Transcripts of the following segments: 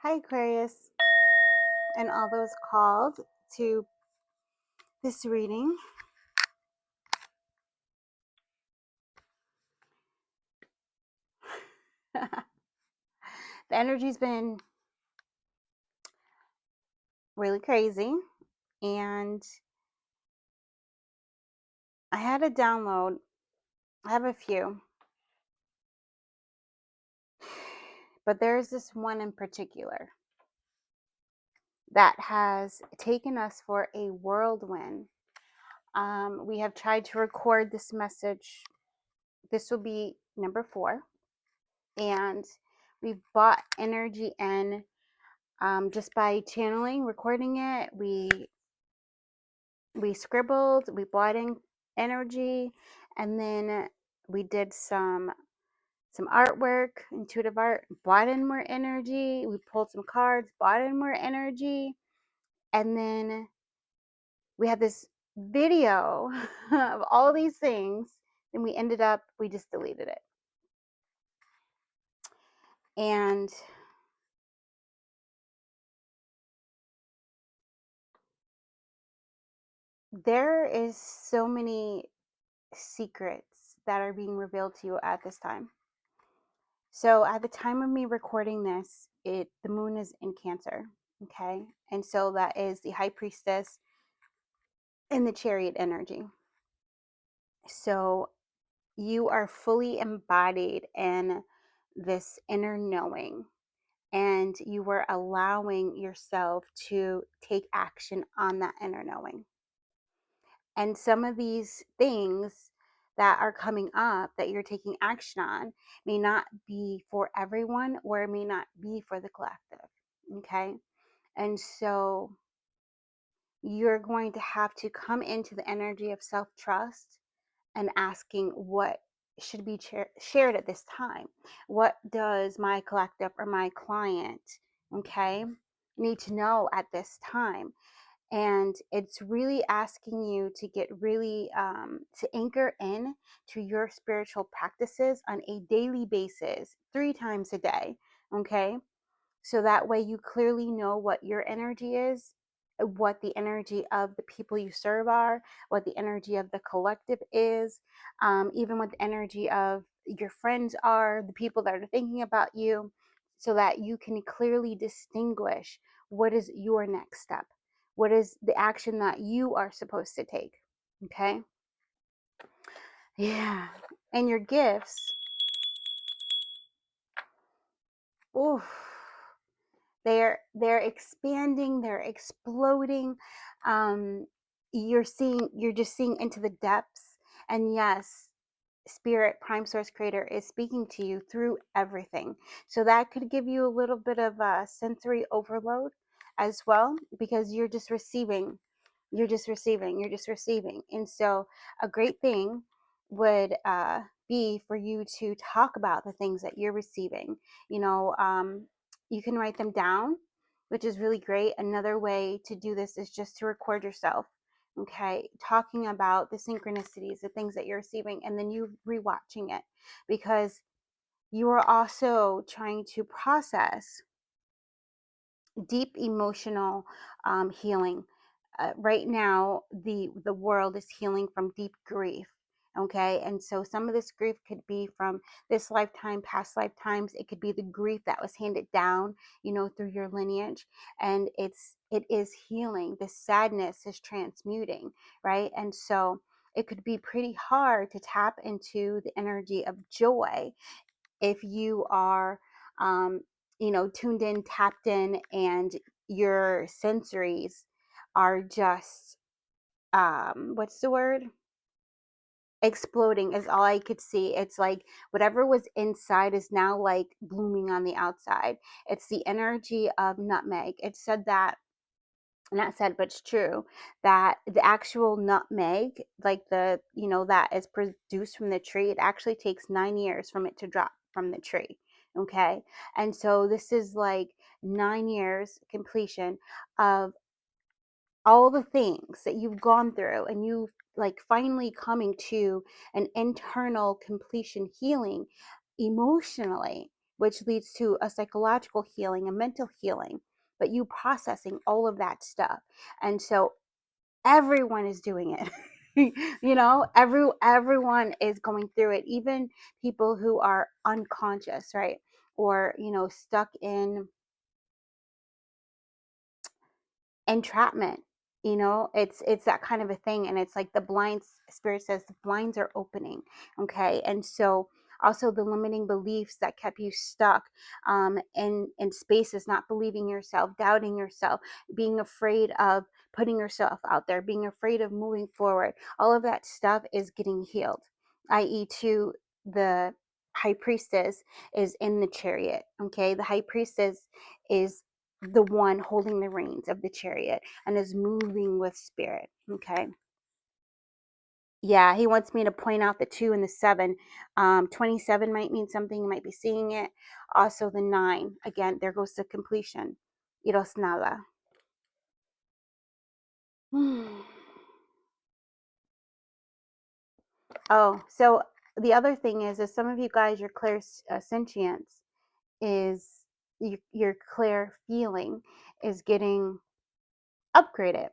Hi, Aquarius, and all those called to this reading. The energy's been really crazy, and I had a download. I have a few, but there's this one in particular that has taken us for a whirlwind. We have tried to record this message. This will be number 4, and we've bought energy in just by channeling, recording it. We scribbled, we brought in energy, and then we did some artwork, intuitive art, brought in more energy. We pulled some cards, brought in more energy, and then we had this video of all these things. And we just deleted it. And there is so many secrets that are being revealed to you at this time. So at the time of me recording this, the moon is in Cancer, okay? And so that is the high priestess in the chariot energy. So you are fully embodied in this inner knowing, and you were allowing yourself to take action on that inner knowing. And some of these things that are coming up that you're taking action on may not be for everyone, or it may not be for the collective. Okay. And so you're going to have to come into the energy of self trust and asking what should be shared at this time. What does my collective or my client, okay, need to know at this time? And it's really asking you to get really to anchor in to your spiritual practices on a daily basis, 3 times a day. Okay, so that way you clearly know what your energy is, what the energy of the people you serve are, what the energy of the collective is, even what the energy of your friends are, the people that are thinking about you, so that you can clearly distinguish what is your next step, what is the action that you are supposed to take. Okay. Yeah. And your gifts, oof, they're expanding, they're exploding. You're just seeing into the depths. And yes, spirit, prime source creator, is speaking to you through everything. So that could give you a little bit of a sensory overload as well, because you're just receiving. And so a great thing would be for you to talk about the things that you're receiving. you know um, you can write them down, which is really great. Another way to do this is just to record yourself, okay, talking about the synchronicities, the things that you're receiving, and then you rewatching it, because you are also trying to process deep emotional healing. Right now, the world is healing from deep grief. Okay, and so some of this grief could be from this lifetime, past lifetimes. It could be the grief that was handed down, through your lineage, and it is healing. The sadness is transmuting, right? And so it could be pretty hard to tap into the energy of joy if you are tuned in, tapped in, and your sensories are just what's the word, exploding is all I could see. It's like whatever was inside is now like blooming on the outside. It's the energy of nutmeg. It's said that, not said, but it's true, that the actual nutmeg, like that is produced from the tree, it actually takes 9 years from it to drop from the tree. Okay. And so this is like 9 years completion of all the things that you've gone through, and you like finally coming to an internal completion healing emotionally, which leads to a psychological healing, a mental healing, but you processing all of that stuff. And so everyone is doing it. Everyone is going through it, even people who are unconscious, right? Or, stuck in entrapment. It's that kind of a thing, and it's like the blinds, spirit says the blinds are opening. Okay. And so also the limiting beliefs that kept you stuck in spaces, not believing yourself, doubting yourself, being afraid of putting yourself out there, being afraid of moving forward, all of that stuff is getting healed, i.e. to the high priestess is in the chariot. Okay. The high priestess is the one holding the reins of the chariot and is moving with spirit. Okay. Yeah, he wants me to point out the 2 and the 7. 27 might mean something. You might be seeing it. Also, the 9. Again, there goes the completion. Iros nada. Oh, so the other thing is some of you guys, your clairsentience is your clear feeling is getting upgraded.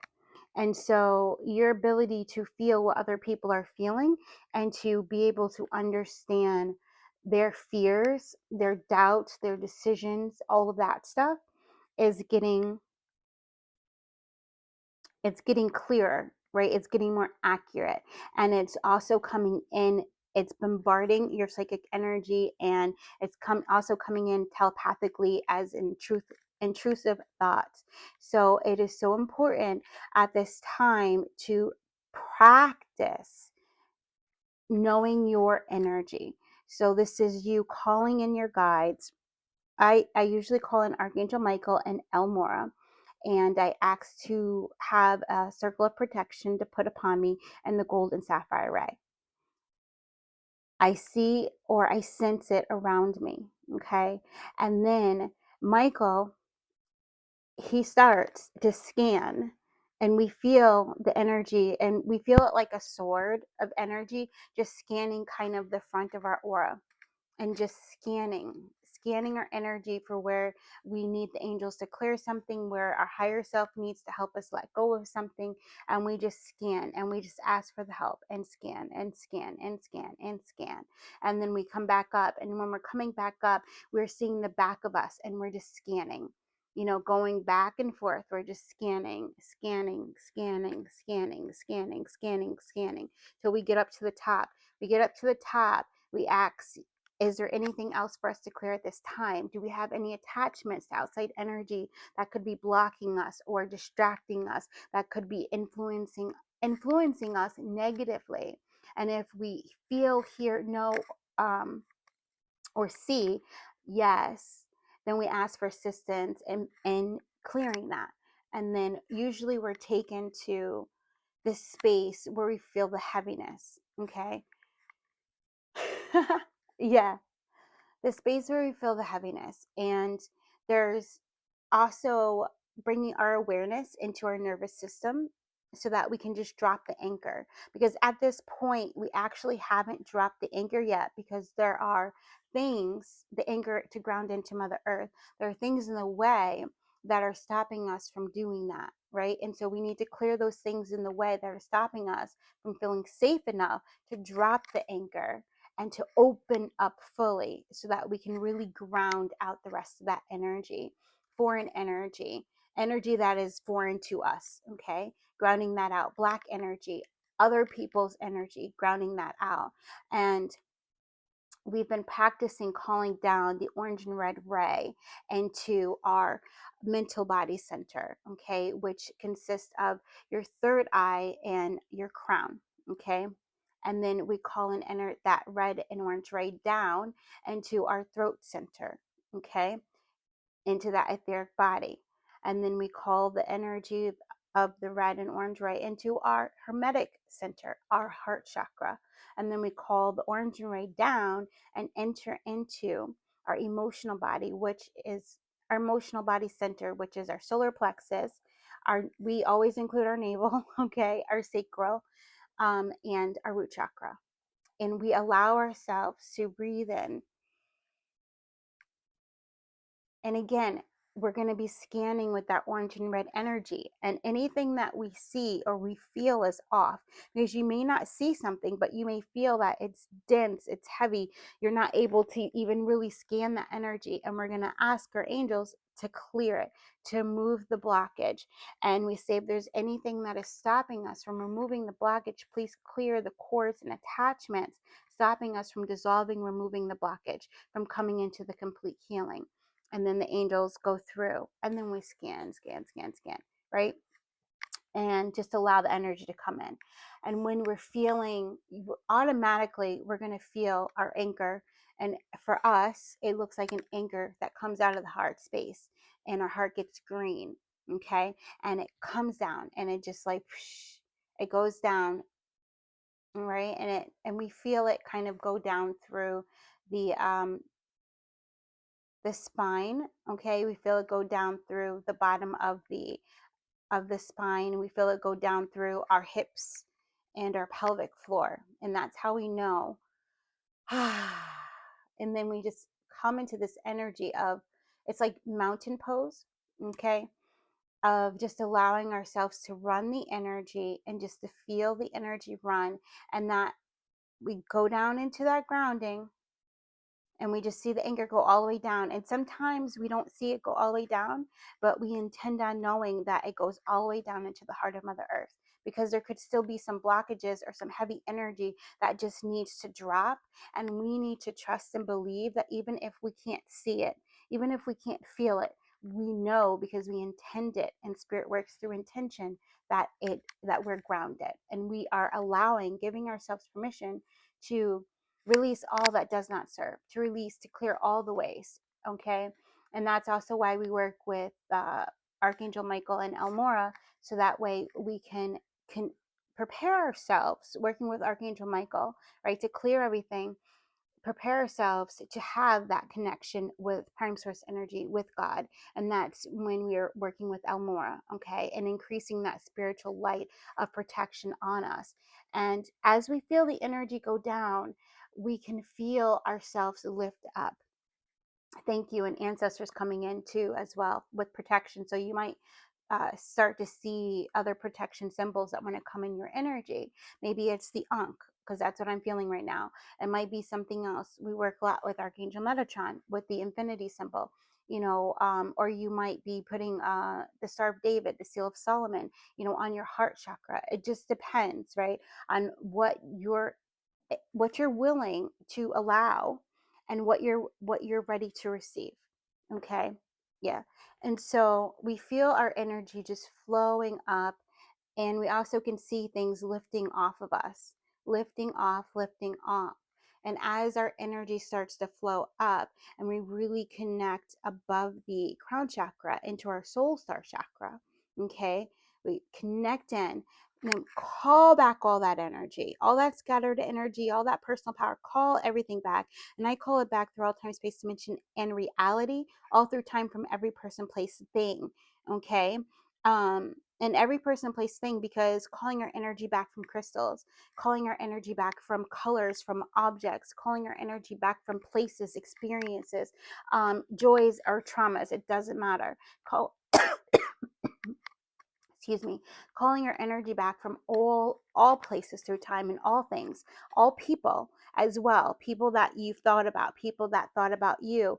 And so your ability to feel what other people are feeling and to be able to understand their fears, their doubts, their decisions, all of that stuff is getting clearer, right? It's getting more accurate. And it's also coming in, it's bombarding your psychic energy, and it's also coming in telepathically as intrusive thoughts. So it is so important at this time to practice knowing your energy. So this is you calling in your guides. I usually call in Archangel Michael and Elmora, and I ask to have a circle of protection to put upon me and the gold and sapphire ray. I see or I sense it around me. Okay. And then Michael, he starts to scan, and we feel the energy, and we feel it like a sword of energy just scanning kind of the front of our aura, and just scanning our energy for where we need the angels to clear something, where our higher self needs to help us let go of something. And we just scan, and we just ask for the help, and scan and scan and scan and scan. And then we come back up, and when we're coming back up, we're seeing the back of us, and we're just scanning, going back and forth. We're just scanning, scanning, scanning, scanning, scanning, scanning, scanning till we get up to the top. We get up to the top, we ask, is there anything else for us to clear at this time? Do we have any attachments to outside energy that could be blocking us or distracting us, that could be influencing us negatively? And if we feel, hear, know, or see yes, then we ask for assistance in clearing that. And then usually we're taken to this space where we feel the heaviness. Okay. Yeah, the space where we feel the heaviness. And there's also bringing our awareness into our nervous system so that we can just drop the anchor. Because at this point, we actually haven't dropped the anchor yet, because there are things, the anchor to ground into Mother Earth, there are things in the way that are stopping us from doing that, right? And so we need to clear those things in the way that are stopping us from feeling safe enough to drop the anchor and to open up fully so that we can really ground out the rest of that energy, foreign energy that is foreign to us. Okay. Grounding that out, black energy, other people's energy, grounding that out. And we've been practicing calling down the orange and red ray into our mental body center, okay, which consists of your third eye and your crown, okay. And then we call and enter that red and orange ray down into our throat center, okay, into that etheric body. And then we call the energy of the red and orange ray into our hermetic center, our heart chakra. And then we call the orange and ray down and enter into our emotional body, which is our emotional body center, which is our solar plexus. We always include our navel, okay, our sacral, and our root chakra. And we allow ourselves to breathe in And again, we're going to be scanning with that orange and red energy, and anything that we see or we feel is off, because you may not see something, but you may feel that it's dense, it's heavy, you're not able to even really scan that energy. And we're going to ask our angels to clear it, to move the blockage. And we say, if there's anything that is stopping us from removing the blockage, please clear the cords and attachments stopping us from dissolving, removing the blockage, from coming into the complete healing. And then the angels go through, and then we scan, right? And just allow the energy to come in. And when we're feeling, automatically we're going to feel our anchor. And for us, it looks like an anchor that comes out of the heart space, and our heart gets green. Okay. And it comes down, and it just like it goes down, right? And we feel it kind of go down through the spine. Okay, we feel it go down through the bottom of the spine. We feel it go down through our hips and our pelvic floor, and that's how we know. And then we just come into this energy of, it's like mountain pose. Okay, of just allowing ourselves to run the energy, and just to feel the energy run, and that we go down into that grounding, and we just see the anger go all the way down. And sometimes we don't see it go all the way down, but we intend on knowing that it goes all the way down into the heart of Mother Earth, because there could still be some blockages or some heavy energy that just needs to drop. And we need to trust and believe that even if we can't see it, even if we can't feel it, we know, because we intend it, and spirit works through intention, that we're grounded, and we are allowing, giving ourselves permission to release all that does not serve, to release, to clear all the ways. Okay. And that's also why we work with Archangel Michael and Elmora, so that way we can prepare ourselves, working with Archangel Michael, right, to clear everything, prepare ourselves to have that connection with prime source energy, with God. And that's when we are working with Elmora, okay, and increasing that spiritual light of protection on us. And as we feel the energy go down, we can feel ourselves lift up. Thank you. And ancestors coming in too, as well, with protection. So you might start to see other protection symbols that want to come in your energy. Maybe it's the Ankh, because that's what I'm feeling right now. It might be something else. We work a lot with Archangel Metatron with the infinity symbol, or you might be putting the Star of David, the Seal of Solomon, on your heart chakra. It just depends, right, on what you're willing to allow, and what you're ready to receive. Okay. Yeah. And so we feel our energy just flowing up, and we also can see things lifting off of us, lifting off, lifting off. And as our energy starts to flow up, and we really connect above the crown chakra into our soul star chakra, okay, we connect in, and then call back all that energy, all that scattered energy, all that personal power, call everything back. And I call it back through all time, space, dimension, and reality, all through time, from every person, place, thing. Okay. And every person, place, thing, because calling our energy back from crystals, calling our energy back from colors, from objects, calling our energy back from places, experiences, joys or traumas, it doesn't matter. Call excuse me, calling your energy back from all places through time, and all things, all people as well, people that you've thought about, people that thought about you,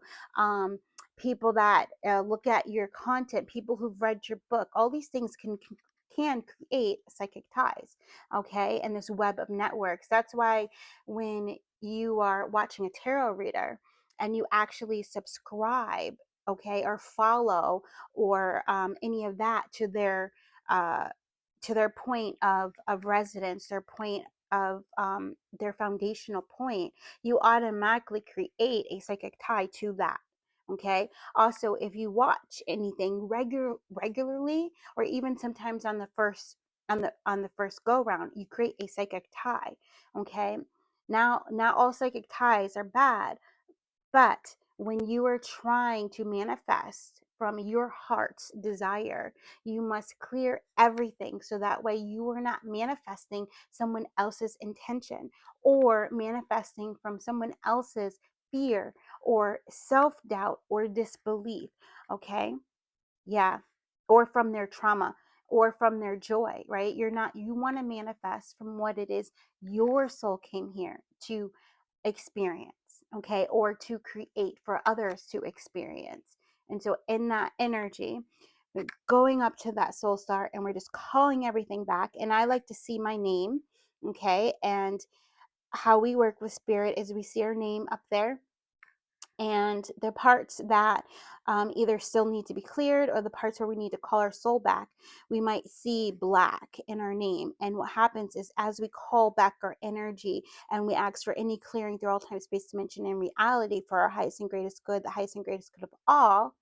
people that look at your content, people who've read your book. All these things can create psychic ties, okay, and this web of networks. That's why when you are watching a tarot reader and you actually subscribe, okay, or follow, or any of that uh, to their point of residence, their point of their foundational point, you automatically create a psychic tie to that. Okay. Also, if you watch anything regularly, or even sometimes on the first go round, you create a psychic tie. Okay. Now, not all psychic ties are bad, but when you are trying to manifest from your heart's desire, you must clear everything, so that way you are not manifesting someone else's intention, or manifesting from someone else's fear, or self-doubt or disbelief, okay? Yeah. Or from their trauma or from their joy, right? You want to manifest from what it is your soul came here to experience, okay? Or to create for others to experience. And so, in that energy, we're going up to that soul star and we're just calling everything back. And I like to see my name, okay? And how we work with spirit is we see our name up there, and the parts that either still need to be cleared, or the parts where we need to call our soul back, we might see black in our name. And what happens is, as we call back our energy and we ask for any clearing through all time, space, dimension, and reality for our highest and greatest good, the highest and greatest good of all,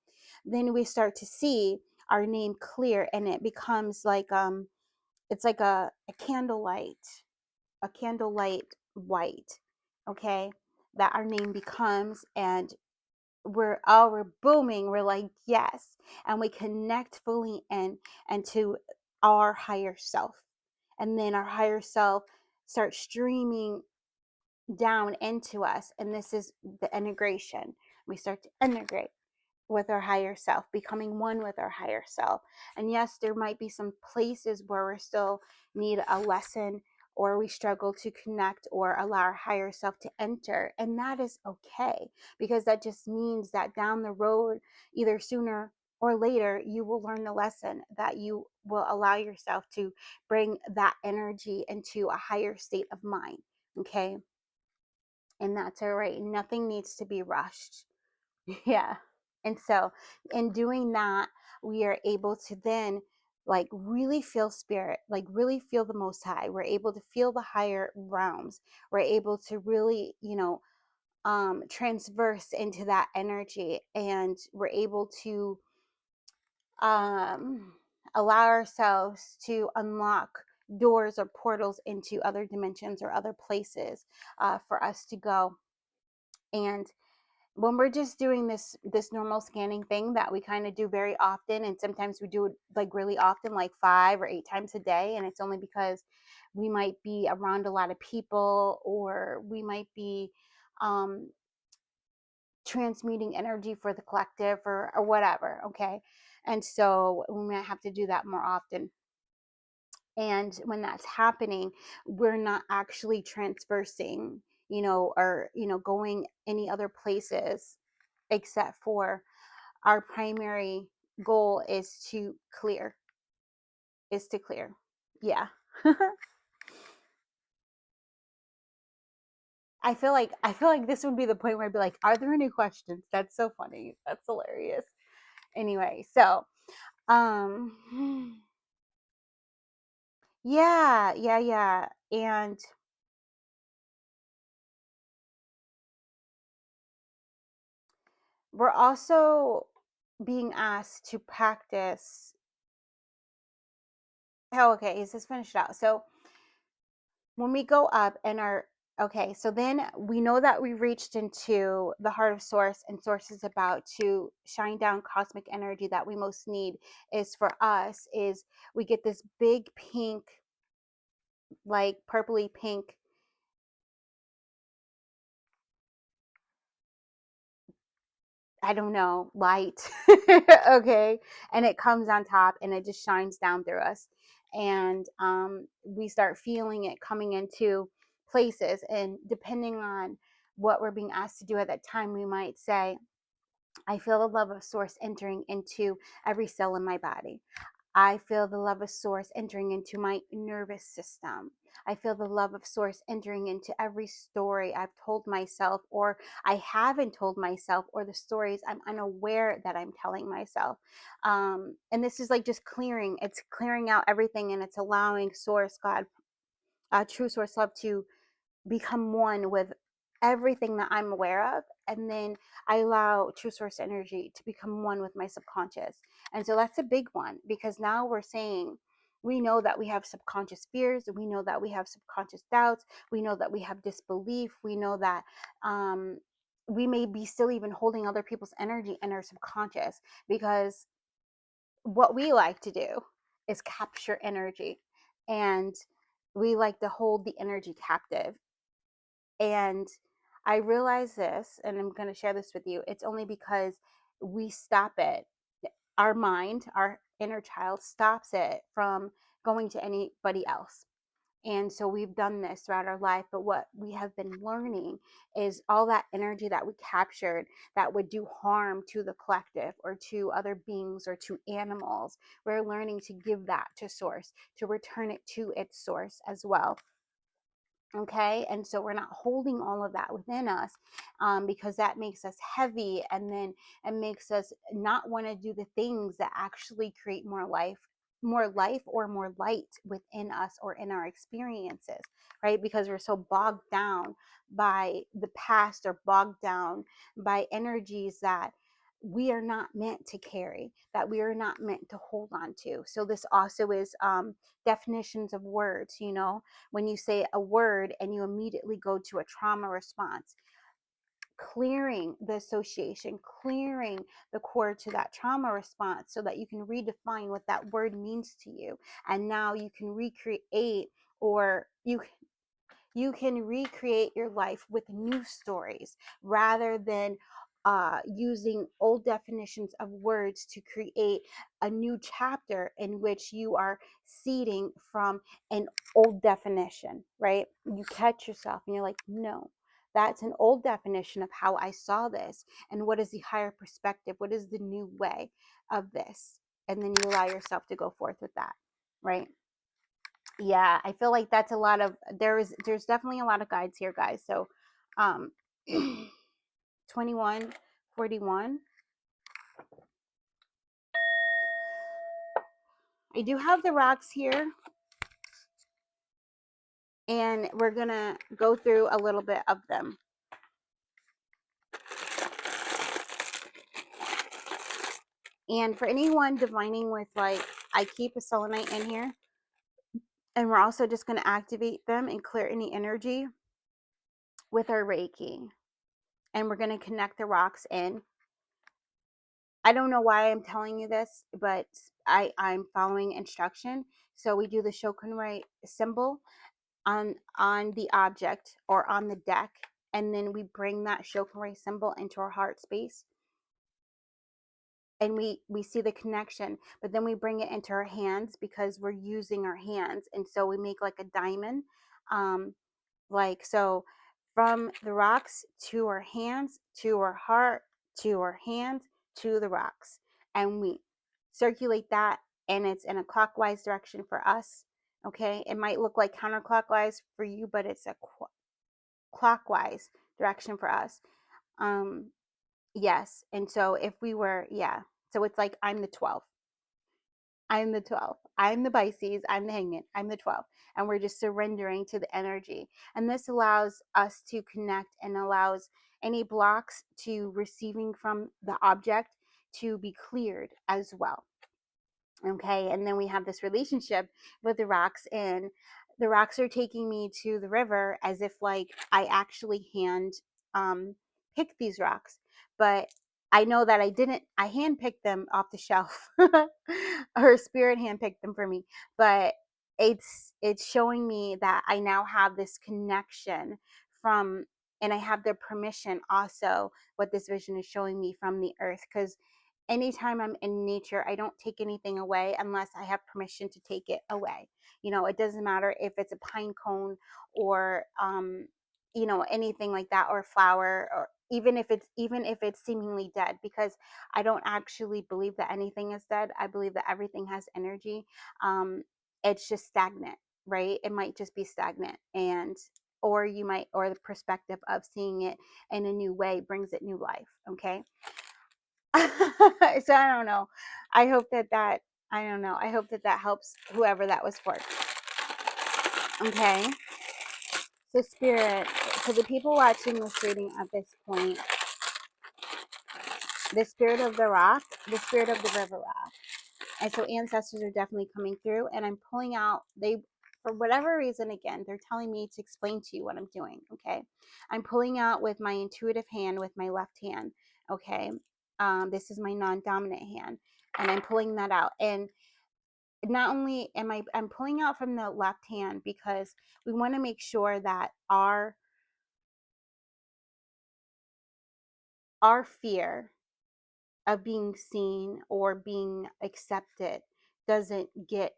then we start to see our name clear, and it becomes like it's like a candlelight white, okay, that our name becomes. And we're booming, we're like yes, and we connect fully in and to our higher self. And then our higher self starts streaming down into us, and this is the integration. We start to integrate with our higher self, becoming one with our higher self. And yes, there might be some places where we still need a lesson, or we struggle to connect or allow our higher self to enter. And that is okay, because that just means that down the road, either sooner or later, you will learn the lesson that you will allow yourself to bring that energy into a higher state of mind. Okay. And that's all right. Nothing needs to be rushed. Yeah. And so, in doing that, we are able to then like really feel spirit, like really feel the most high. We're able to feel the higher realms. We're able to really, transverse into that energy, and we're able to um allow ourselves to unlock doors or portals into other dimensions or other places for us to go. And when we're just doing this normal scanning thing that we kind of do very often, and sometimes we do it like really often, like 5 or 8 times a day, and it's only because we might be around a lot of people, or we might be um, transmuting energy for the collective, or whatever, okay? And so we might have to do that more often. And when that's happening, we're not actually transversing, or going any other places, except for our primary goal is to clear. Yeah. I feel like this would be the point where I'd be like, are there any questions? That's so funny. That's hilarious. Anyway, so yeah, yeah, yeah. And we're also being asked to practice. Oh, okay, is this finished out? So when we go up and our okay, so then we know that we reached into the heart of source, and source is about to shine down cosmic energy that we most need. Is for us is we get this big pink, like purpley pink, I don't know, light. Okay, and it comes on top and it just shines down through us. And we start feeling it coming into places, and depending on what we're being asked to do at that time, we might say, I feel the love of source entering into every cell in my body. I feel the love of source entering into my nervous system. I feel the love of source entering into every story I've told myself, or I haven't told myself, or the stories I'm unaware that I'm telling myself. And this is like just clearing, it's clearing out everything, and it's allowing source, God, true source love, to become one with everything that I'm aware of. And then I allow true source energy to become one with my subconscious. And so that's a big one, because now we're saying, we know that we have subconscious fears, we know that we have subconscious doubts, we know that we have disbelief, we know that we may be still even holding other people's energy in our subconscious, because what we like to do is capture energy, and we like to hold the energy captive. And I realize this, and I'm going to share this with you. It's only because we stop it. Our mind, our inner child, stops it from going to anybody else. And so we've done this throughout our life. But what we have been learning is all that energy that we captured that would do harm to the collective or to other beings or to animals. We're learning to give that to source, to return it to its source as well. Okay, and so we're not holding all of that within us, because that makes us heavy, and then it makes us not want to do the things that actually create more life or more light within us or in our experiences, right? Because we're so bogged down by the past or bogged down by energies that we are not meant to carry, that we are not meant to hold on to. So this also is definitions of words. When you say a word and you immediately go to a trauma response, clearing the association, clearing the cord to that trauma response so that you can redefine what that word means to you. And now you can recreate, or you can recreate your life with new stories rather than using old definitions of words to create a new chapter in which you are seeding from an old definition, right? You catch yourself and you're like, no, that's an old definition of how I saw this. And what is the higher perspective? What is the new way of this? And then you allow yourself to go forth with that, right? Yeah, I feel like that's a lot of, there's definitely a lot of guides here, guys. So 2141, I do have the rocks here, and we're gonna go through a little bit of them. And for anyone divining with, like, I keep a selenite in here, and we're also just going to activate them and clear any energy with our Reiki, and we're going to connect the rocks in. I don't know why I'm telling you this, but I'm following instruction. So we do the Shokunrei symbol on the object or on the deck, and then we bring that Shokunrei symbol into our heart space, and we see the connection. But then we bring it into our hands because we're using our hands, and so we make like a diamond, like so, from the rocks to our hands, to our heart, to our hands, to the rocks, and we circulate that, and it's in a clockwise direction for us. Okay, it might look like counterclockwise for you, but it's a clockwise direction for us. Yes, and so if we were, yeah, so it's like I'm the 12. I'm the 12. I'm the Pisces. I'm the hangman. I'm the 12. And we're just surrendering to the energy. And this allows us to connect and allows any blocks to receiving from the object to be cleared as well. Okay. And then we have this relationship with the rocks, and the rocks are taking me to the river as if like I actually hand picked these rocks. But I know that I hand picked them off the shelf. Her spirit hand picked them for me. But it's showing me that I now have this connection from, and I have the permission also, what this vision is showing me, from the earth. Because anytime I'm in nature, I don't take anything away unless I have permission to take it away. It doesn't matter if it's a pine cone or anything like that, or flower, or even if it's seemingly dead, because I don't actually believe that anything is dead. I believe that everything has energy. It's just stagnant, right? It might just be stagnant, and or the perspective of seeing it in a new way brings it new life. Okay. So I don't know. I hope that I don't know. I hope that helps whoever that was for. Okay. So spirit, for the people watching this reading at this point, the spirit of the rock, the spirit of the river rock. And so ancestors are definitely coming through, and I'm pulling out, for whatever reason, again, they're telling me to explain to you what I'm doing. Okay. I'm pulling out with my intuitive hand, with my left hand. Okay. This is my non-dominant hand, and I'm pulling that out. And not only I'm pulling out from the left hand because we want to make sure that our our fear of being seen or being accepted doesn't get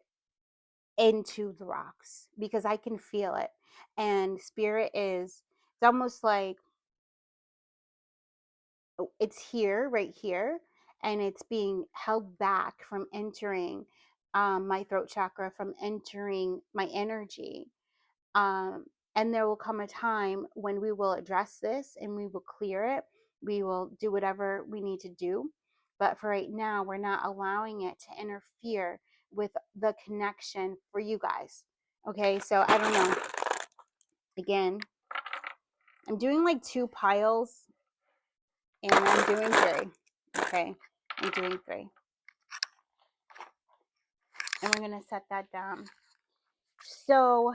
into the rocks, because I can feel it. And spirit is, it's almost like it's here, right here, and it's being held back from entering my throat chakra, from entering my energy. Um, and there will come a time when we will address this and we will clear it. We will do whatever we need to do. But for right now, we're not allowing it to interfere with the connection for you guys. Okay, so I don't know. Again, I'm doing like 2 piles and I'm doing 3. Okay, I'm doing 3. And we're going to set that down. So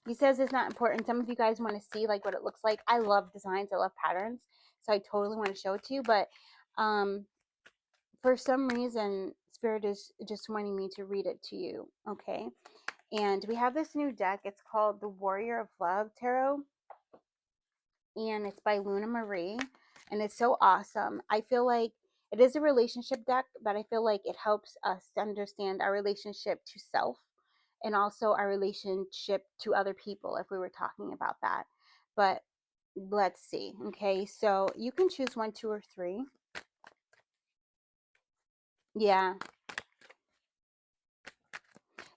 he says it's not important. Some of you guys want to see like what it looks like. I love designs. I love patterns. So I totally want to show it to you. But for some reason, Spirit is just wanting me to read it to you. Okay. And we have this new deck. It's called the Warrior of Love Tarot. And it's by Luna Marie. And it's so awesome. I feel like it is a relationship deck, but I feel like it helps us to understand our relationship to self and also our relationship to other people if we were talking about that. But let's see. Okay, so you can choose 1, 2, or 3. Yeah.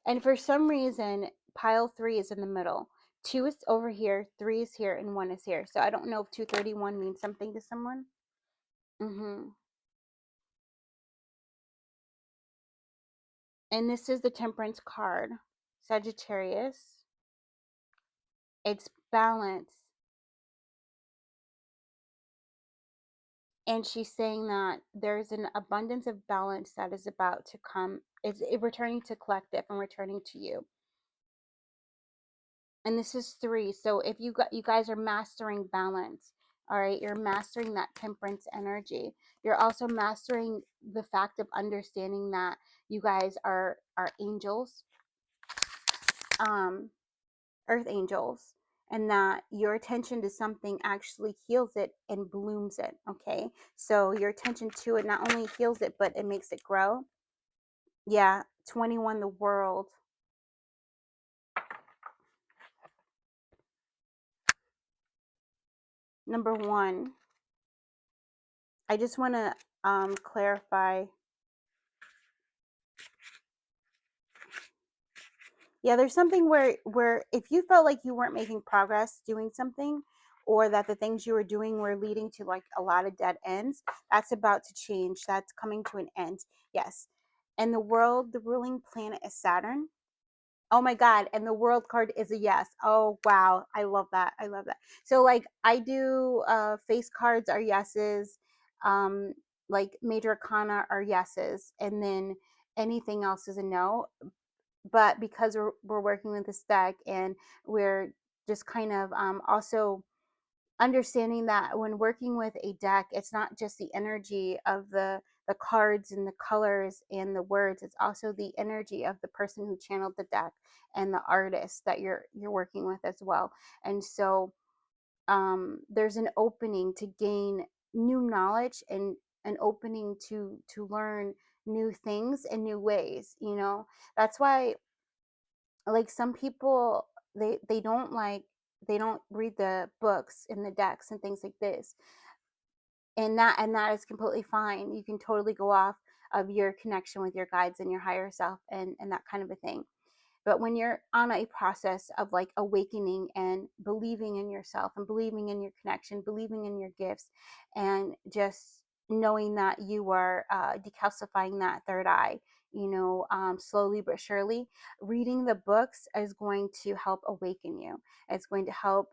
And for some reason, pile 3 is in the middle. 2 is over here, 3 is here, and 1 is here. So I don't know if 231 means something to someone. And this is the Temperance card. Sagittarius. It's balance. And she's saying that there's an abundance of balance that is about to come. It's returning to collective and returning to you. And this is 3. So if you guys are mastering balance, all right, you're mastering that temperance energy. You're also mastering the fact of understanding that you guys are angels, earth angels, and that your attention to something actually heals it and blooms it. Okay, so your attention to it not only heals it, but it makes it grow. Yeah, 21, the World. Number 1, I just want to clarify. Yeah, there's something where if you felt like you weren't making progress doing something, or that the things you were doing were leading to like a lot of dead ends, that's about to change. That's coming to an end. Yes. And the World, the ruling planet is Saturn. Oh my God. And the World card is a yes. Oh wow. I love that. I love that. So like I do face cards are yeses. Um like major arcana are yeses. And then anything else is a no. But because we're working with this deck, and we're just kind of also understanding that when working with a deck, it's not just the energy of the cards and the colors and the words, it's also the energy of the person who channeled the deck and the artist that you're working with as well. And so there's an opening to gain new knowledge, and an opening to learn new things and new ways, you know. That's why like some people, they don't like, they don't read the books in the decks and things like this, and that is completely fine. You can totally go off of your connection with your guides and your higher self, and that kind of a thing. But when you're on a process of like awakening and believing in yourself and believing in your connection, believing in your gifts, and just knowing that you are decalcifying that third eye, you know, slowly but surely, reading the books is going to help awaken you. It's going to help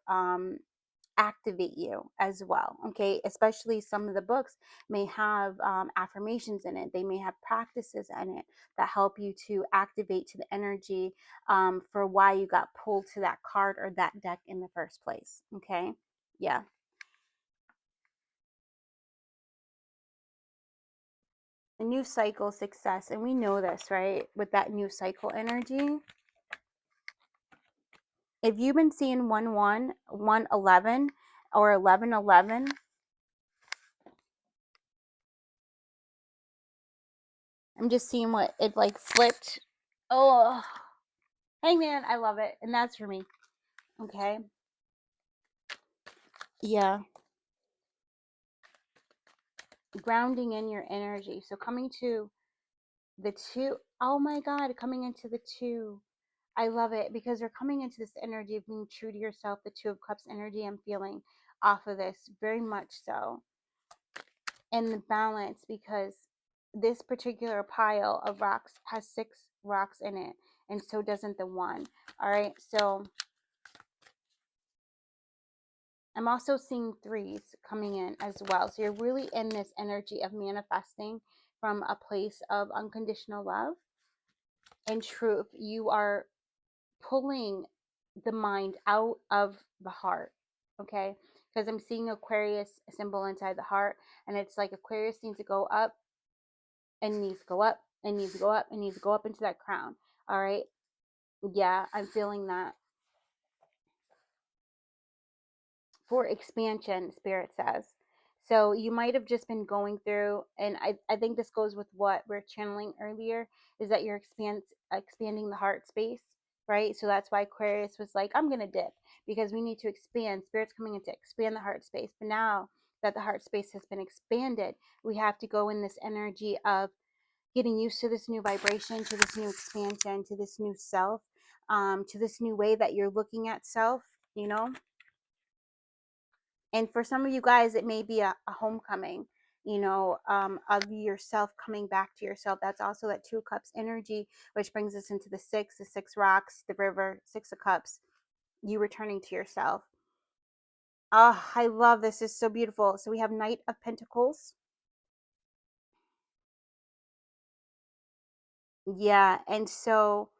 activate you as well. Okay, especially some of the books may have affirmations in it, they may have practices in it that help you to activate to the energy for why you got pulled to that card or that deck in the first place. Okay, yeah. A new cycle, success, and we know this, right? With that new cycle energy, If you've been seeing 1-1, 1-11, or 11-11, I'm just seeing what it like flipped. Oh, hey man, I love it. And that's for me. Okay. Yeah. Grounding in your energy. So coming to the two, oh my God, coming into the two. I love it because you're coming into this energy of being true to yourself, the Two of Cups energy I'm feeling off of this, very much so. And the balance, because this particular pile of rocks has 6 rocks in it, and so doesn't the one. All right, so I'm also seeing 3s coming in as well. So you're really in this energy of manifesting from a place of unconditional love and truth. You are pulling the mind out of the heart, okay? Because I'm seeing Aquarius symbol inside the heart, and it's like Aquarius needs to go up and needs to go up and needs to go up and needs to go up into that crown. All right. Yeah, I'm feeling that. For expansion, Spirit says. So you might have just been going through, and I think this goes with what we're channeling earlier, is that you're expanding the heart space, right? So that's why Aquarius was like, I'm going to dip because we need to expand. Spirit's coming in to expand the heart space. But now that the heart space has been expanded, we have to go in this energy of getting used to this new vibration, to this new expansion, to this new self, to this new way that you're looking at self, you know? And for some of you guys, it may be a homecoming, of yourself coming back to yourself. That's also that Two of Cups energy, which brings us into the 6, the 6 rocks, the river, 6 of Cups, you returning to yourself. Oh, I love this. It's so beautiful. So we have Knight of Pentacles. Yeah. And so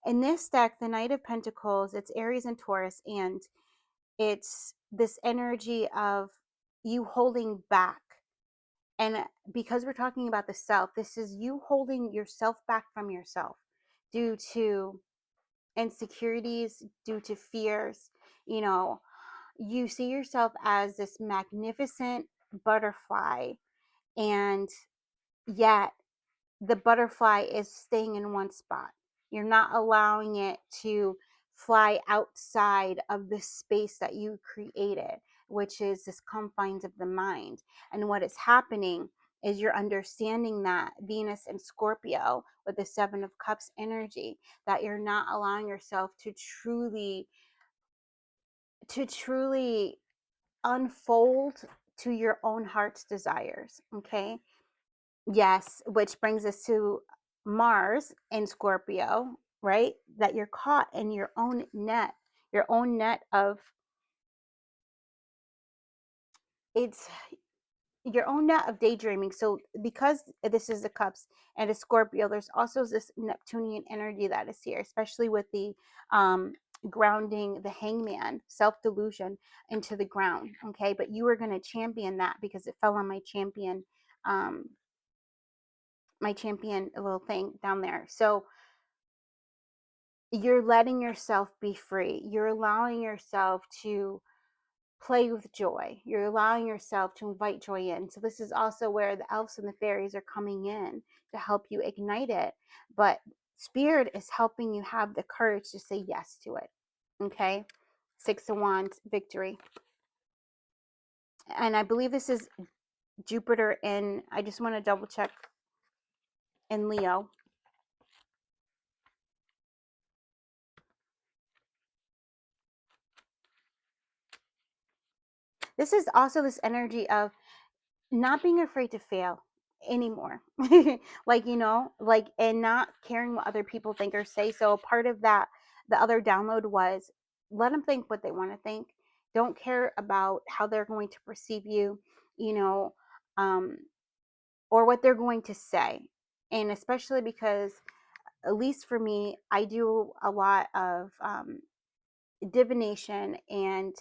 in this deck, the Knight of Pentacles, it's Aries and Taurus, and it's this energy of you holding back. And because we're talking about the self, this is you holding yourself back from yourself due to insecurities, due to fears. You know, you see yourself as this magnificent butterfly, and yet the butterfly is staying in one spot. You're not allowing it to fly outside of the space that you created, which is this confines of the mind. And what is happening is you're understanding that Venus and Scorpio with the 7 of Cups energy, that you're not allowing yourself to truly unfold to your own heart's desires. Okay. Yes, which brings us to Mars in Scorpio, right? That you're caught in your own net of it's your own net of daydreaming. So because this is the Cups and a Scorpio, there's also this Neptunian energy that is here, especially with the um grounding the Hangman, self-delusion into the ground. Okay, but you were going to champion that because it fell on um my champion little thing down there. So you're letting yourself be free. You're allowing yourself to play with joy. You're allowing yourself to invite joy in. So this is also where the elves and the fairies are coming in to help you ignite it. But Spirit is helping you have the courage to say yes to it. Okay? 6 of Wands, victory. And I believe this is Jupiter in, I just want to double check, in Leo. This is also this energy of not being afraid to fail anymore. Like, and not caring what other people think or say. So part of that, the other download was, let them think what they want to think. Don't care about how they're going to perceive you, you know um or what they're going to say. And especially because, at least for me, I do a lot of divination and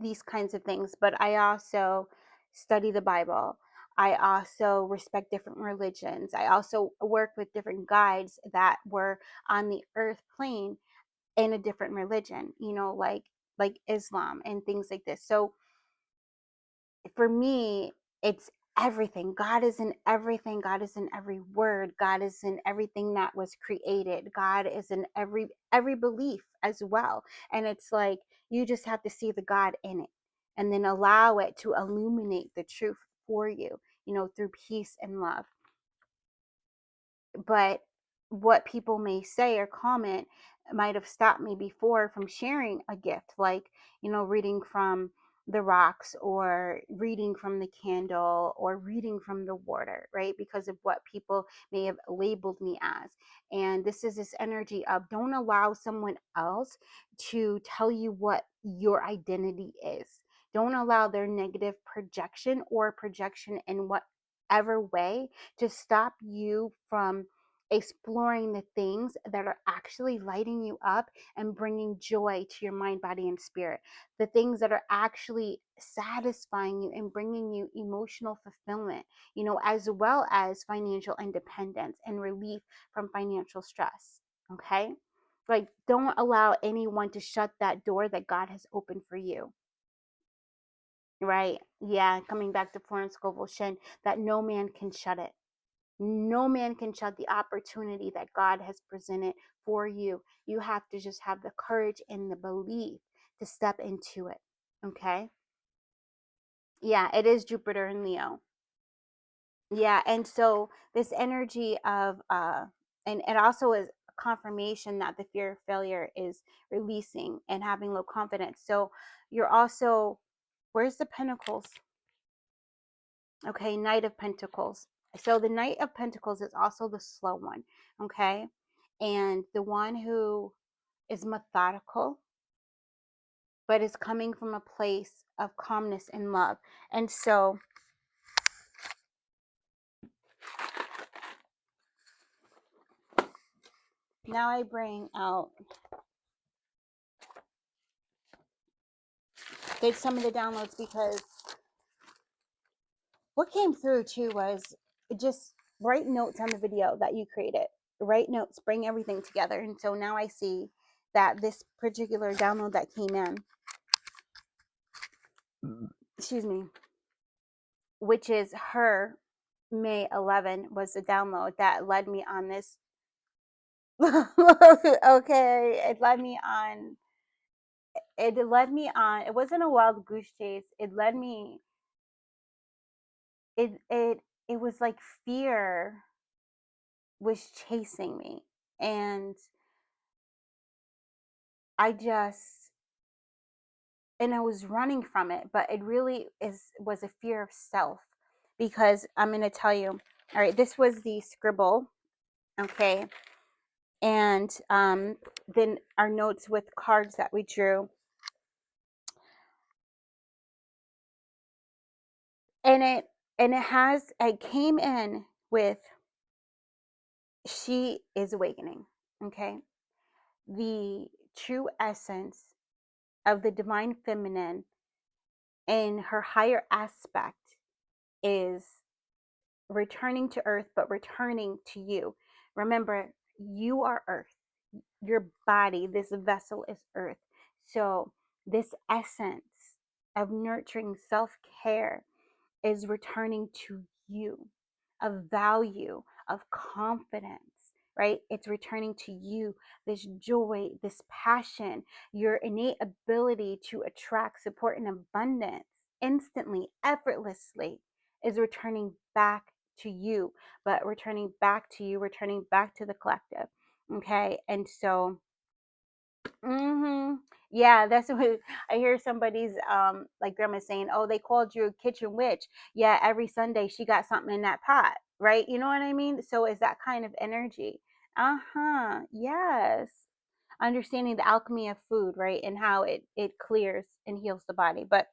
these kinds of things, but I also study the Bible. I also respect different religions. I also work with different guides that were on the earth plane in a different religion, like Islam and things like this. So for me, it's everything. God is in everything. God is in every word. God is in everything that was created. God is in every belief as well. And it's like you just have to see the God in it and then allow it to illuminate the truth for you, through peace and love. But what people may say or comment might have stopped me before from sharing a gift, like, reading from the rocks or reading from the candle or reading from the water, right? Because of what people may have labeled me as. And this is this energy of don't allow someone else to tell you what your identity is. Don't allow their negative projection or projection in whatever way to stop you from exploring the things that are actually lighting you up and bringing joy to your mind, body, and spirit. The things that are actually satisfying you and bringing you emotional fulfillment, as well as financial independence and relief from financial stress. Okay? Like, don't allow anyone to shut that door that God has opened for you. Right? Yeah, coming back to Florence Scovel Shinn, that no man can shut it. No man can shut the opportunity that God has presented for you. You have to just have the courage and the belief to step into it. Okay? Yeah, it is Jupiter in Leo. Yeah, and so this energy of and it also is confirmation that the fear of failure is releasing and having low confidence. So you're also, where's the pentacles? Okay, Knight of Pentacles. So the Knight of Pentacles is also the slow one, okay? And the one who is methodical, but is coming from a place of calmness and love. And so now I bring out some of the downloads, because what came through too was just write notes on the video that you created. Write notes, bring everything together. And so now I see that this particular download that came in, excuse me, which is her May 11, was the download that led me on this. Okay, it wasn't a wild goose chase. It was like fear was chasing me, and I was running from it, but it really was a fear of self, because I'm going to tell you. All right, this was the scribble, okay? And then our notes with cards that we drew. And it came in with, she is awakening, okay? The true essence of the divine feminine in her higher aspect is returning to earth, but returning to you. Remember, you are earth. Your body, this vessel, is earth. So this essence of nurturing self-care is returning to you, of value, of confidence, right? It's returning to you, this joy, this passion, your innate ability to attract support and abundance instantly, effortlessly, is returning back to you, but returning back to you, returning back to the collective. Okay. And so, yeah, that's what I hear somebody's like grandma saying, "Oh, they called you a kitchen witch." Yeah, every Sunday she got something in that pot, right? You know what I mean? So is that kind of energy. Uh-huh. Yes. Understanding the alchemy of food, right? And how it clears and heals the body. But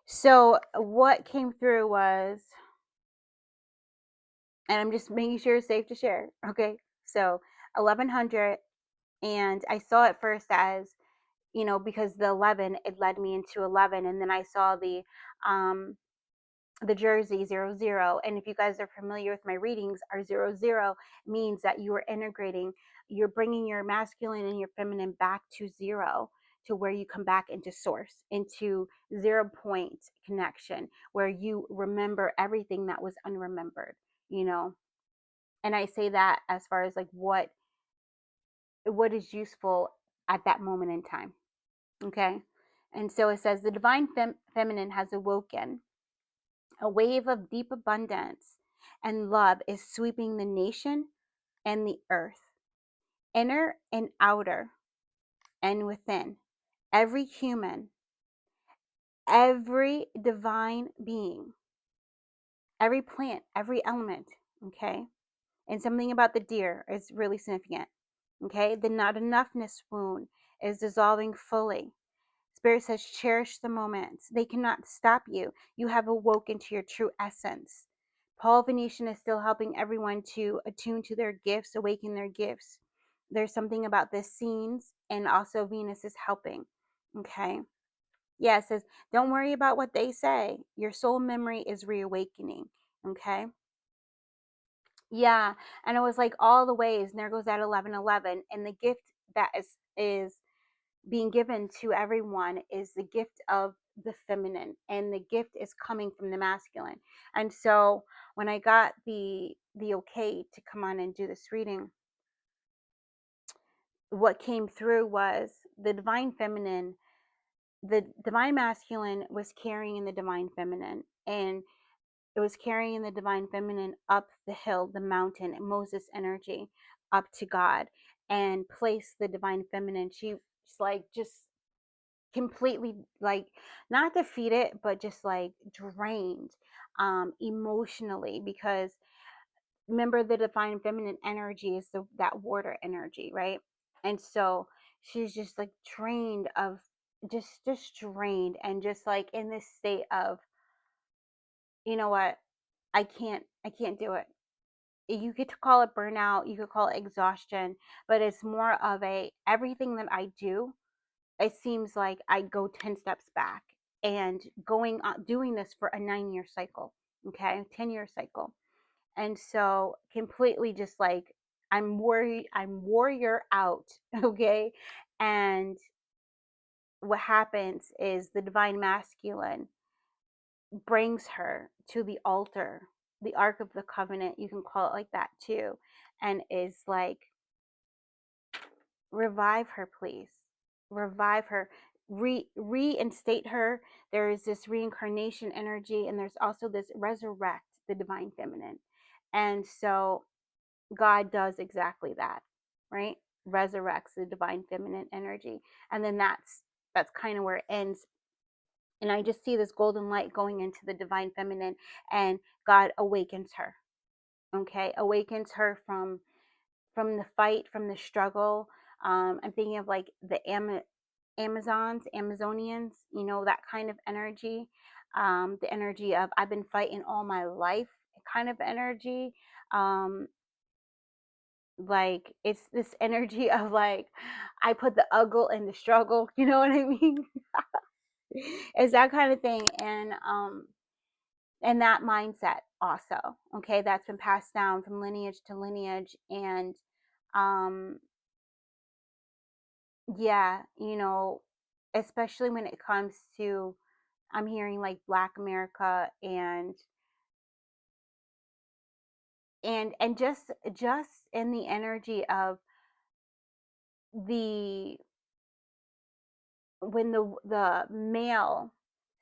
so what came through was, and I'm just making sure it's safe to share. Okay. So 1100, and I saw it first as, because the 11, it led me into 11, and then I saw the the jersey 00. And if you guys are familiar with my readings, our 00 means that you are integrating, you're bringing your masculine and your feminine back to zero, to where you come back into source, into 0 point connection, where you remember everything that was unremembered, you know. And I say that as far as like what is useful at that moment in time. Okay. And so it says the divine feminine has awoken. A wave of deep abundance and love is sweeping the nation and the earth, inner and outer and within. Every human, every divine being, every plant, every element, okay? And something about the deer is really significant, okay? The not enoughness wound is dissolving fully. Spirit says, cherish the moments. They cannot stop you. You have awoken to your true essence. Paul Venetian is still helping everyone to attune to their gifts, awaken their gifts. There's something about the scenes, and also Venus is helping. Okay. Yeah, it says, don't worry about what they say. Your soul memory is reawakening. Okay. Yeah. And it was like all the ways, and there goes that 1111. And the gift that is being given to everyone is the gift of the feminine, and the gift is coming from the masculine. And so when I got the okay to come on and do this reading, what came through was the divine feminine, the divine masculine was carrying the divine feminine, and it was carrying the divine feminine up the hill, the mountain, Moses energy, up to God, and placed the divine feminine. She's like just completely, like, not defeated, but just like drained emotionally, because remember, the divine feminine energy is that water energy, right? And so she's just like drained of, just drained, and just like in this state of, you know what, I can't do it. You could call it burnout, you could call it exhaustion, but it's more of a, everything that I do, it seems like I go 10 steps back, and going on doing this for a 9-year cycle, okay, 10-year cycle. And so completely just like, I'm worried, I'm warrior out, okay. And what happens is the divine masculine brings her to the altar, the Ark of the Covenant, you can call it like that too, and is like, revive her, please. Revive her. Reinstate her. There is this reincarnation energy, and there's also this resurrect the divine feminine. And so God does exactly that, right? Resurrects the divine feminine energy. And then that's kind of where it ends. And I just see this golden light going into the divine feminine, and God awakens her. Okay, awakens her from the fight, from the struggle. I'm thinking of like the Amazonians, you know, that kind of energy. The energy of, I've been fighting all my life kind of energy. Um, like it's this energy of like, I put the uggle in the struggle, you know what I mean? It's that kind of thing. And that mindset also, okay, that's been passed down from lineage to lineage. And um yeah, you know, especially when it comes to, I'm hearing like Black America, and just in the energy of the, when the male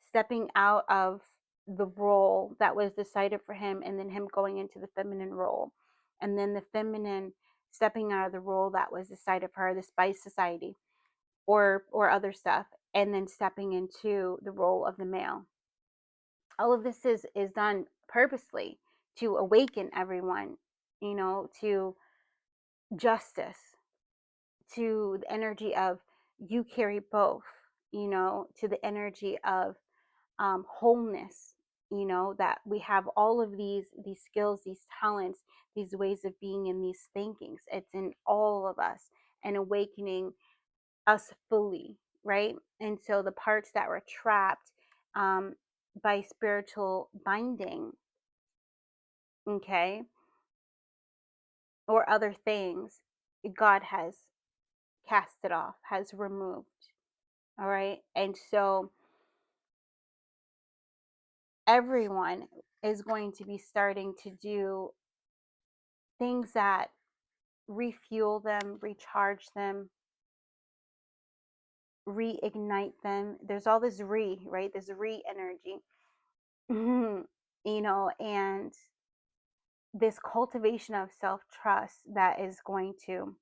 stepping out of the role that was decided for him, and then him going into the feminine role, and then the feminine stepping out of the role that was decided for her, the Spice Society, or other stuff, and then stepping into the role of the male. All of this is done purposely to awaken everyone, you know, to justice, to the energy of, you carry both, you know, to the energy of wholeness, you know, that we have all of these skills, these talents, these ways of being, and these thinkings, it's in all of us, and awakening us fully, right? And so the parts that were trapped, um, by spiritual binding, okay, or other things, God has cast it off, has removed. All right. And so everyone is going to be starting to do things that refuel them, recharge them, reignite them. There's all this right? This energy, and this cultivation of self trust that is going to,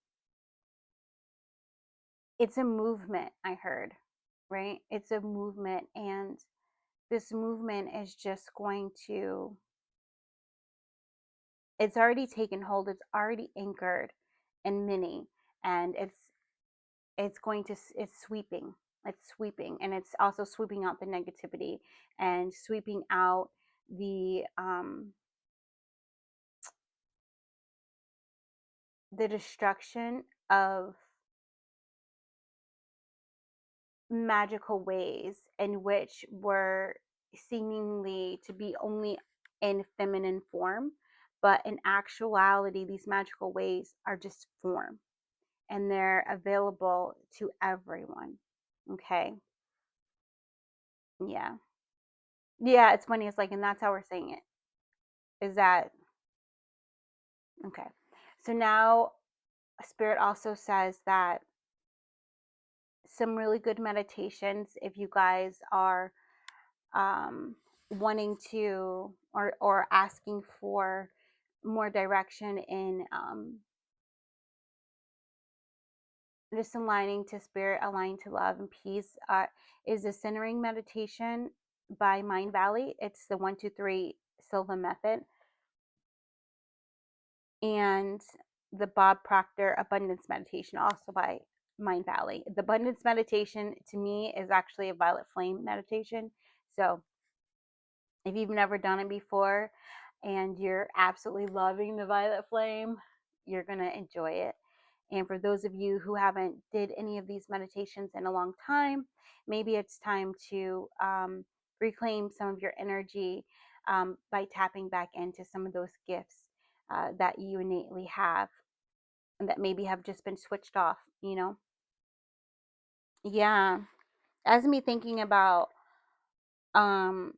it's a movement, I heard, right? It's a movement. And this movement is just going to, it's already taken hold, it's already anchored in many, and it's going to, it's sweeping, and it's also sweeping out the negativity and sweeping out the destruction of magical ways in which were seemingly to be only in feminine form, but in actuality these magical ways are just form, and they're available to everyone. Okay. Yeah. Yeah, it's funny. It's like, and that's how we're saying it. Is that okay? So now Spirit also says that some really good meditations, if you guys are wanting to, or asking for more direction in just aligning to spirit, aligning to love and peace, is the centering meditation by Mind Valley. It's the 1, 2, 3 Silva method, and the Bob Proctor abundance meditation, also by Mind Valley. The abundance meditation to me is actually a violet flame meditation. So if you've never done it before and you're absolutely loving the violet flame, you're going to enjoy it. And for those of you who haven't did any of these meditations in a long time, maybe it's time to reclaim some of your energy by tapping back into some of those gifts that you innately have, and that maybe have just been switched off. Yeah. As me thinking about, um,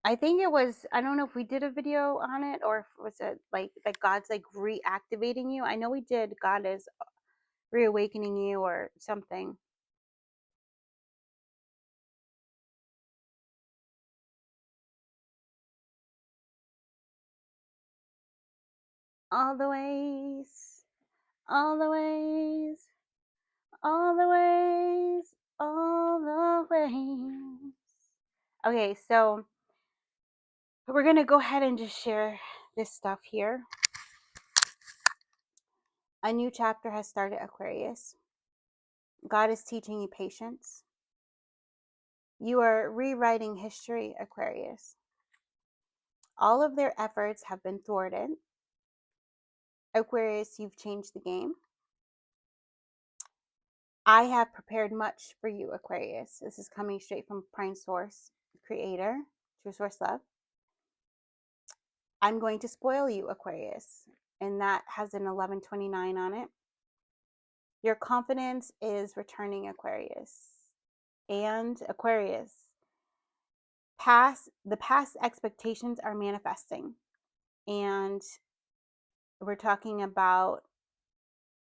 I think it was, I don't know if we did a video on it, or if it was it like God's like reactivating you. I know we did. God is reawakening you or something. All the ways, all the ways, all the ways, all the ways. Okay, so we're going to go ahead and just share this stuff here. A new chapter has started, Aquarius. God is teaching you patience. You are rewriting history, Aquarius. All of their efforts have been thwarted. Aquarius, you've changed the game. I have prepared much for you, Aquarius. This is coming straight from Prime Source, Creator, True Source Love. I'm going to spoil you, Aquarius. And that has an 1129 on it. Your confidence is returning, Aquarius. And Aquarius, the past expectations are manifesting. And we're talking about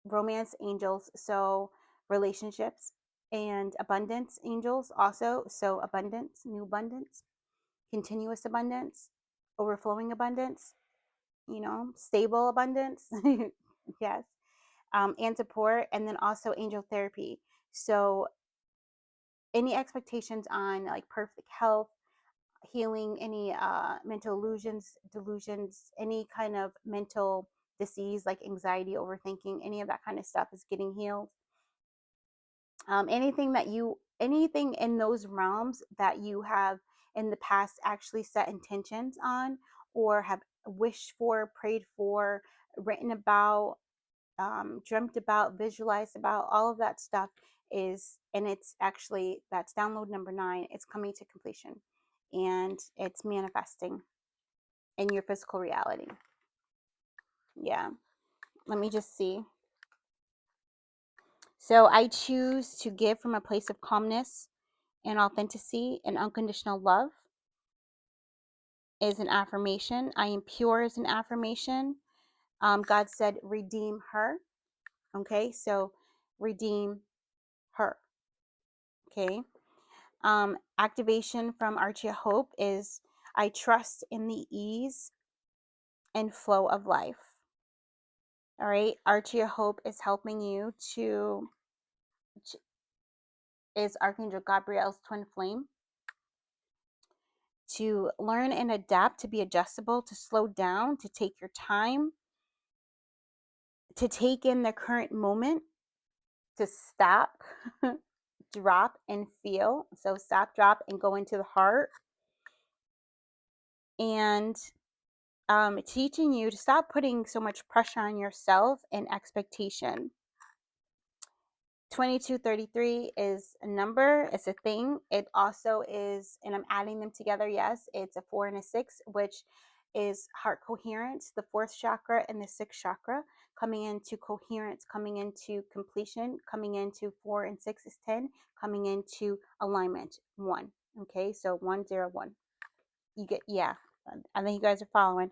romance angels, so relationships, and abundance angels also, so abundance, new abundance, continuous abundance, overflowing abundance, stable abundance. Yes. And support, and then also angel therapy. So any expectations on like perfect health, healing, any mental illusions, delusions, any kind of mental disease like anxiety, overthinking, any of that kind of stuff is getting healed. Anything in those realms that you have in the past actually set intentions on, or have wished for, prayed for, written about, dreamt about, visualized about, all of that stuff is, and it's actually, that's download number 9. It's coming to completion. and it's manifesting in your physical reality. Yeah. Let me just see. So I choose to give from a place of calmness and authenticity and unconditional love is an affirmation. I am pure is an affirmation. God said, redeem her. Okay, so redeem her. Okay. Activation from Archie Hope is I trust in the ease and flow of life. All right. Archie Hope is helping you is Archangel Gabriel's twin flame, to learn and adapt, to be adjustable, to slow down, to take your time, to take in the current moment, to stop, drop, and feel. So stop, drop, and go into the heart. And teaching you to stop putting so much pressure on yourself and expectation. 2233 is a number, it's a thing. It also is, and I'm adding them together, yes, it's a 4 and a 6, which is heart coherence, the 4th chakra and the 6th chakra, coming into coherence, coming into completion, coming into 4 and 6 is 10, coming into alignment, 1. Okay, so 101. You get, yeah, I think you guys are following.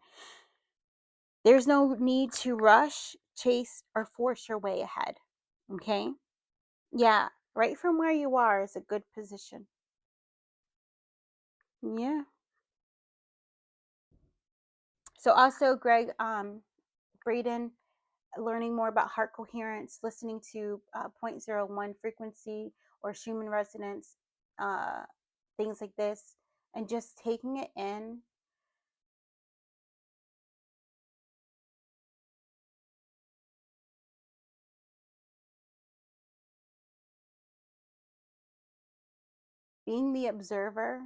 There's no need to rush, chase, or force your way ahead. Okay? Yeah, right from where you are is a good position. Yeah. So also, Greg, Braden, learning more about heart coherence, listening to zero point 0.01 frequency or Schumann resonance, uh, things like this, and just taking it in. Being the observer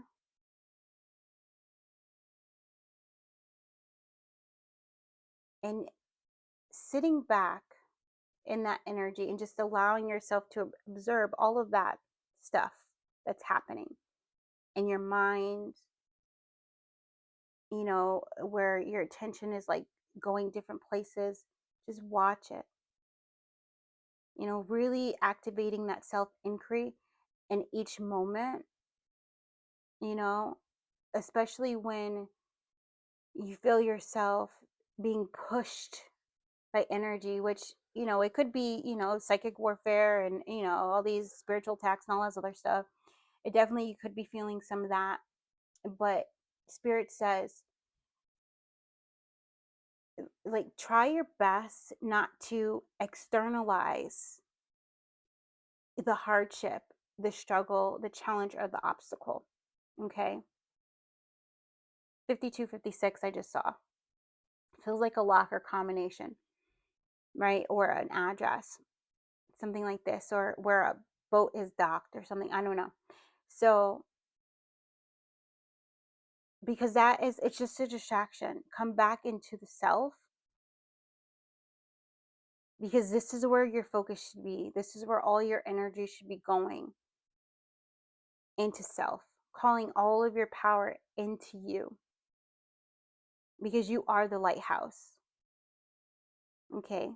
and sitting back in that energy and just allowing yourself to observe all of that stuff that's happening in your mind, where your attention is like going different places. Just watch it, really activating that self inquiry in each moment, you know, especially when you feel yourself being pushed by energy, which, it could be, psychic warfare and, all these spiritual attacks and all this other stuff. It definitely, you could be feeling some of that. But Spirit says, like, try your best not to externalize the hardship, the struggle, the challenge, or the obstacle. Okay. 5256, I just saw. Feels like a locker combination, right? Or an address, something like this, or where a boat is docked or something. I don't know. So, because it's just a distraction. Come back into the self, because this is where your focus should be. This is where all your energy should be going, into self, calling all of your power into you, because you are the lighthouse. Okay?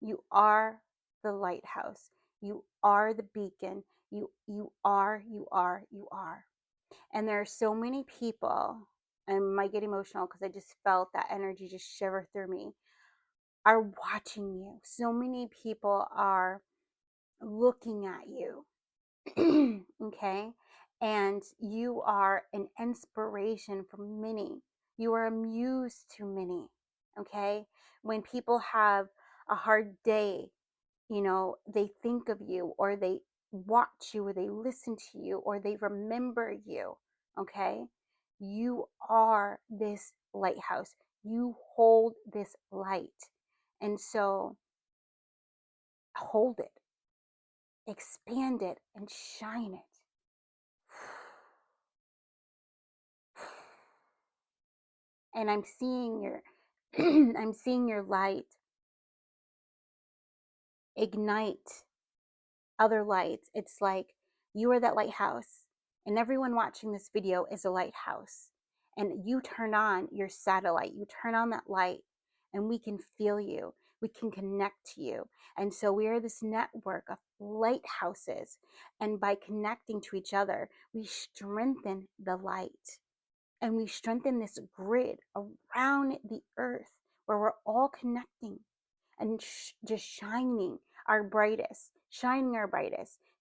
You are the lighthouse. You are the beacon. You are. And there are so many people, and I might get emotional because I just felt that energy just shiver through me, are watching you. So many people are looking at you. Okay? And you are an inspiration for many. You are a muse to many. Okay? When people have a hard day, they think of you, or they watch you, or they listen to you, or they remember you. Okay? You are this lighthouse. You hold this light. And so hold it, expand it, and shine it. And I'm seeing your I'm seeing your light ignite other lights. It's like you are that lighthouse, And everyone watching this video is a lighthouse. And you turn on your satellite, you turn on that light, and we can feel you. We can connect to you. And so we are this network of lighthouses. And by connecting to each other, we strengthen the light. And we strengthen this grid around the earth where we're all connecting and just shining our brightest.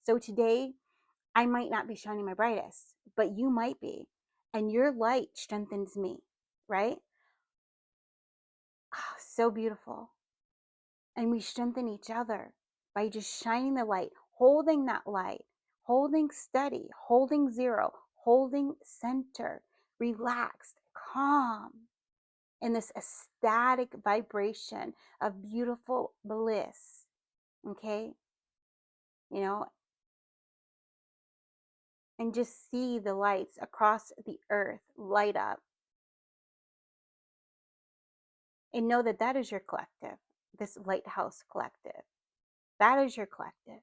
So today, I might not be shining my brightest, but you might be. And your light strengthens me, right? Oh, so beautiful. And we strengthen each other by just shining the light, holding that light, holding steady, holding zero, holding center, relaxed, calm, in this ecstatic vibration of beautiful bliss. Okay? You know, and just see the lights across the earth light up, and know that that is your collective, this lighthouse collective. That is your collective.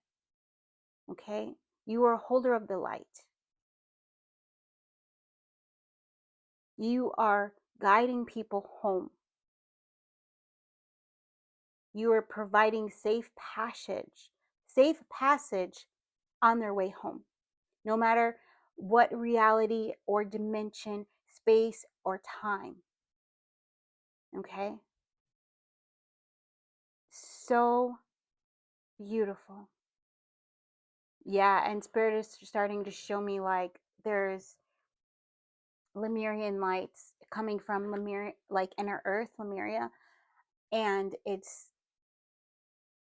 Okay? You are a holder of the light. You are guiding people home. You are providing safe passage on their way home. No matter what reality or dimension, space or time. Okay? So beautiful. Yeah, and Spirit is starting to show me like there's Lemurian lights coming from Lemuria, like inner Earth, Lemuria, and it's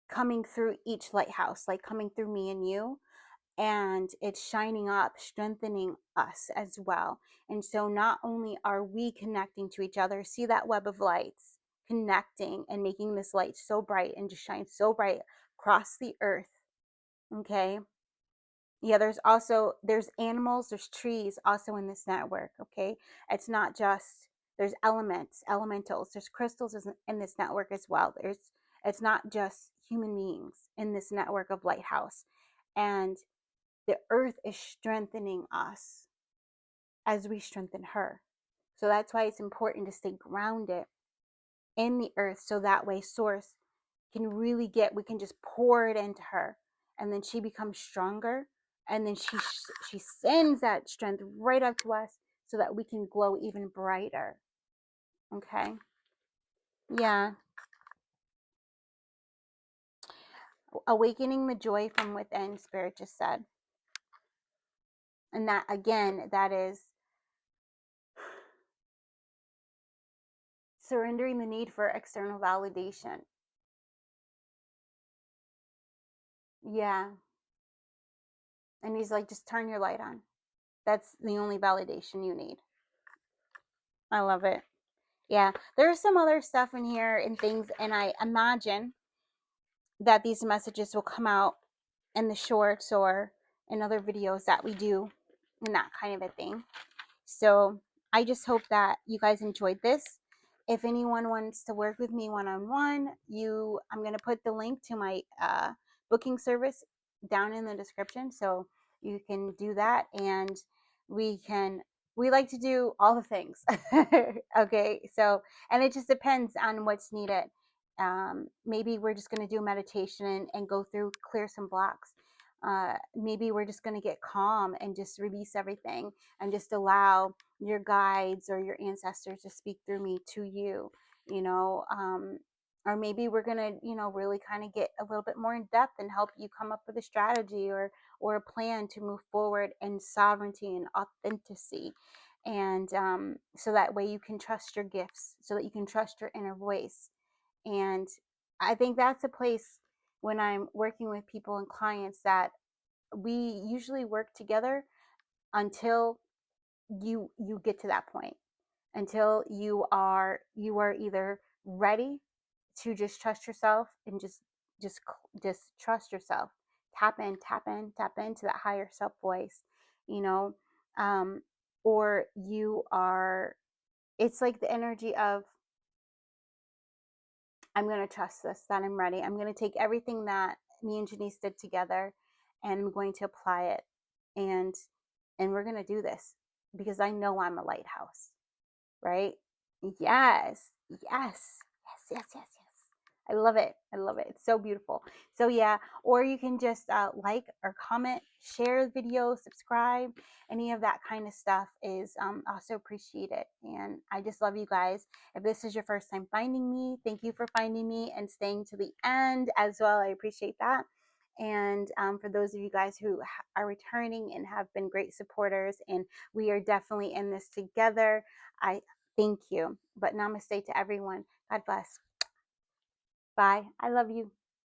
coming through each lighthouse, like coming through me and you, and it's shining up, strengthening us as well. And so not only are we connecting to each other, see that web of lights connecting and making this light so bright and just shine so bright across the earth. Okay? Yeah, there's animals, there's trees also in this network. Okay, it's not just, there's elementals, there's crystals in this network as well. It's not just human beings in this network of lighthouse. And the earth is strengthening us as we strengthen her. So that's why it's important to stay grounded in the earth, so that way source can really we can just pour it into her, and then she becomes stronger, and then she sends that strength right up to us so that we can glow even brighter. Okay? Yeah. Awakening the joy from within, Spirit just said. And that, again, that is surrendering the need for external validation. Yeah. And he's like, just turn your light on. That's the only validation you need. I love it. Yeah. There's some other stuff in here and things, and I imagine that these messages will come out in the shorts or in other videos that we do and that kind of a thing. So I just hope that you guys enjoyed this. If anyone wants to work with me one-on-one, I'm going to put the link to my booking service down in the description, so you can do that, and we like to do all the things. Okay, so, and it just depends on what's needed. Maybe we're just going to do meditation and go through, clear some blocks. Maybe we're just going to get calm and just release everything and just allow your guides or your ancestors to speak through me to you, you know. Or maybe we're going to, really kind of get a little bit more in depth and help you come up with a strategy or a plan to move forward in sovereignty and authenticity. And so that way you can trust your gifts, so that you can trust your inner voice. And I think that's a place when I'm working with people and clients that we usually work together until you get to that point, until you are either ready to just trust yourself and just just trust yourself, tap into that higher self voice, you know um or you are, it's like the energy of, I'm going to trust this, that I'm ready. I'm going to take everything that me and Jenese did together, and I'm going to apply it. And and we're going to do this because I know I'm a lighthouse, right? Yes, yes, yes, yes, yes, yes. I love it. I love it. It's so beautiful. So yeah, or you can just like or comment, share the video, subscribe. Any of that kind of stuff is also appreciated. And I just love you guys. If this is your first time finding me, thank you for finding me and staying to the end as well. I appreciate that. And for those of you guys who are returning and have been great supporters, and we are definitely in this together, I thank you. But namaste to everyone. God bless. Bye. I love you.